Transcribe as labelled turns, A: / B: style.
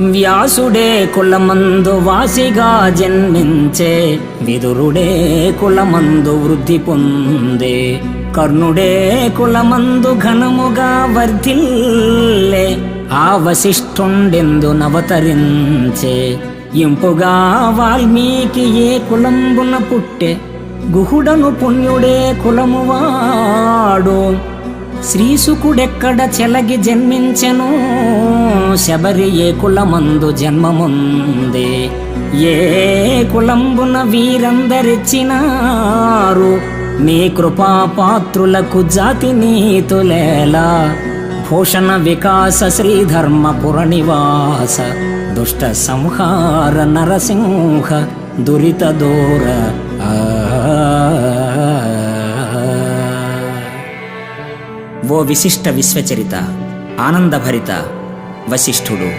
A: వ్యాసుడే కులమందు వాసిగా జన్మించే, విదురుడే కులమందు వృద్ధి పొందే, కర్ణుడే కులమందు ఘనముగా వర్ధిల్లే, ఆ వశిష్ఠుండెందు నవతరించే, ఇంపుగా వాల్మీకి ఏ కులంబున పుట్టె, గుహుడను పుణ్యుడే కులమువాడు, శ్రీసుకుడెక్కడ చెలగి జన్మించెను, శబరి ఏ కులమందు జన్మముందే, ఏ కులంబున వీరందరిచ్చినారు, నీ కృపాపాత్రులకు జాతి నీతులేలా, భూషణ వికాస శ్రీధర్మపుర నివాస, దుష్ట సంహార నరసింహ దురిత దూర. ఓ విశిష్ట విశ్వచరిత, ఆనందభరిత వశిష్ఠుడు